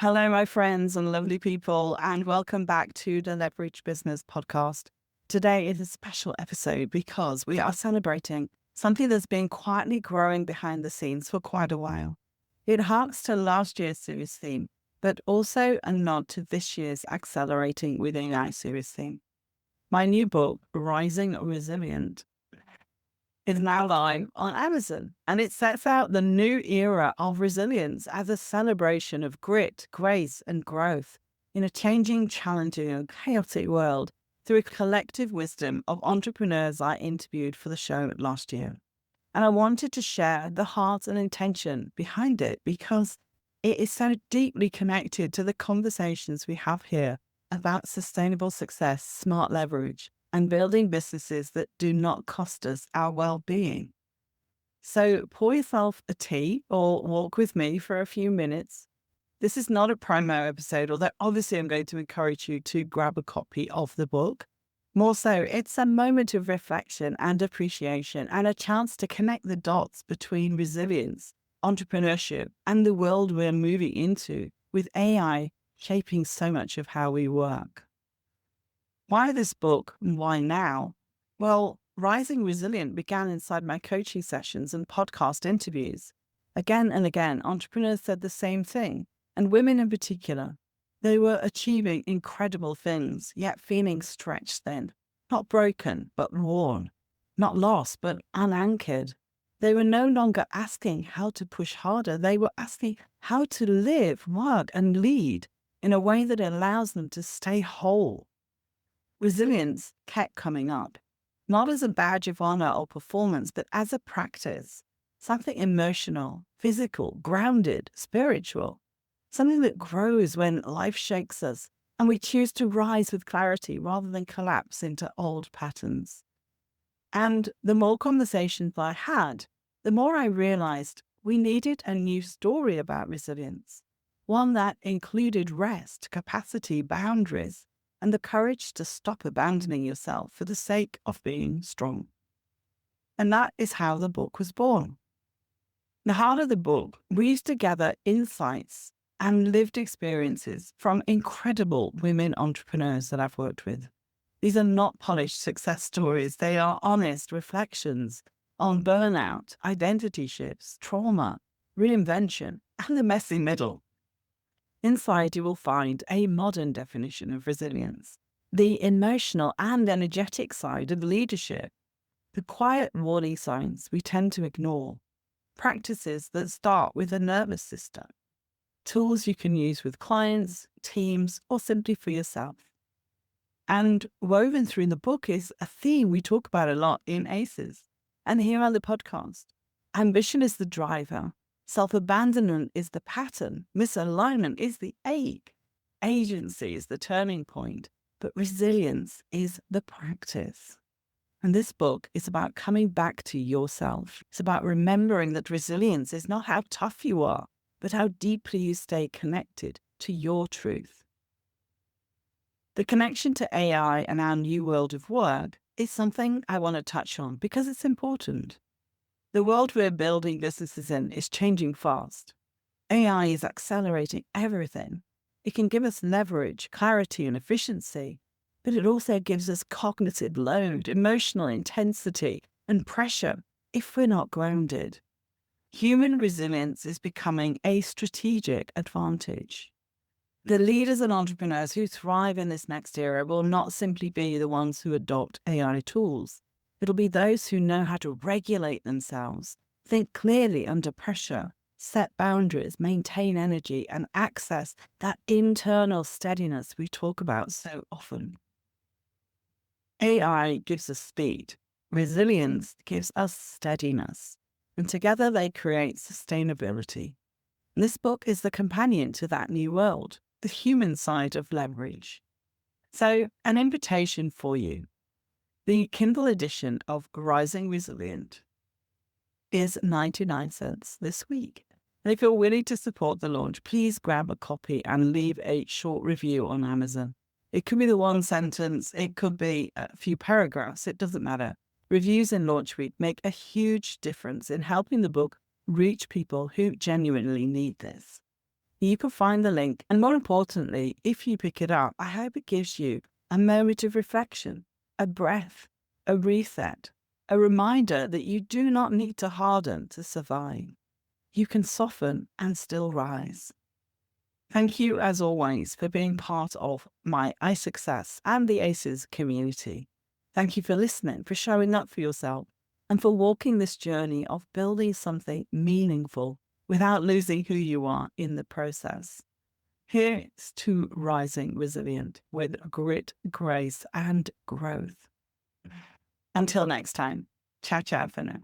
Hello, my friends and lovely people, and welcome back to the Leverage Business Podcast. Today is a special episode because we are celebrating something that's been quietly growing behind the scenes for quite a while. It harks to last year's series theme, but also a nod to this year's Accelerating with AI series theme. My new book, Rising Resilient, is now live on Amazon, and it sets out the new era of resilience as a celebration of grit, grace, and growth in a changing, challenging, and chaotic world through a collective wisdom of entrepreneurs I interviewed for the show last year. And I wanted to share the heart and intention behind it because it is so deeply connected to the conversations we have here about sustainable success, smart leverage, and building businesses that do not cost us our well-being. So pour yourself a tea or walk with me for a few minutes. This is not a promo episode, although obviously I'm going to encourage you to grab a copy of the book. More so, it's a moment of reflection and appreciation and a chance to connect the dots between resilience, entrepreneurship, and the world we're moving into with AI shaping so much of how we work. Why this book and why now? Well, Rising Resilient began inside my coaching sessions and podcast interviews. Again and again, entrepreneurs said the same thing, and women in particular. They were achieving incredible things, yet feeling stretched thin, not broken, but worn, not lost, but unanchored. They were no longer asking how to push harder. They were asking how to live, work, and lead in a way that allows them to stay whole. Resilience kept coming up, not as a badge of honor or performance, but as a practice, something emotional, physical, grounded, spiritual, something that grows when life shakes us and we choose to rise with clarity rather than collapse into old patterns. And the more conversations I had, the more I realized we needed a new story about resilience, one that included rest, capacity, boundaries, and the courage to stop abandoning yourself for the sake of being strong. And that is how the book was born. The heart of the book weaves together insights and lived experiences from incredible women entrepreneurs that I've worked with. These are not polished success stories. They are honest reflections on burnout, identity shifts, trauma, reinvention, and the messy middle. Inside, you will find a modern definition of resilience, the emotional and energetic side of leadership, the quiet warning signs we tend to ignore, practices that start with the nervous system, tools you can use with clients, teams, or simply for yourself. And woven through the book is a theme we talk about a lot in ACEs and here on the podcast. Ambition is the driver. Self-abandonment is the pattern. Misalignment is the ache. Agency is the turning point. But resilience is the practice. And this book is about coming back to yourself. It's about remembering that resilience is not how tough you are, but how deeply you stay connected to your truth. The connection to AI and our new world of work is something I want to touch on because it's important. The world we're building businesses in is changing fast. AI is accelerating everything. It can give us leverage, clarity, and efficiency, but it also gives us cognitive load, emotional intensity, and pressure if we're not grounded. Human resilience is becoming a strategic advantage. The leaders and entrepreneurs who thrive in this next era will not simply be the ones who adopt AI tools. It'll be those who know how to regulate themselves, think clearly under pressure, set boundaries, maintain energy, and access that internal steadiness we talk about so often. AI gives us speed. Resilience gives us steadiness. And together they create sustainability. And this book is the companion to that new world, the human side of leverage. So, an invitation for you. The Kindle edition of Rising Resilient is 99 cents this week. And if you're willing to support the launch, please grab a copy and leave a short review on Amazon. It could be the one sentence, it could be a few paragraphs, it doesn't matter. Reviews in Launch Week make a huge difference in helping the book reach people who genuinely need this. You can find the link. And more importantly, if you pick it up, I hope it gives you a moment of reflection, a breath, a reset, a reminder that you do not need to harden to survive. You can soften and still rise. Thank you, as always, for being part of my iSuccess and the ACEs community. Thank you for listening, for showing up for yourself, and for walking this journey of building something meaningful without losing who you are in the process. Here's to rising resilient with grit, grace, and growth. Until next time, ciao, ciao for now.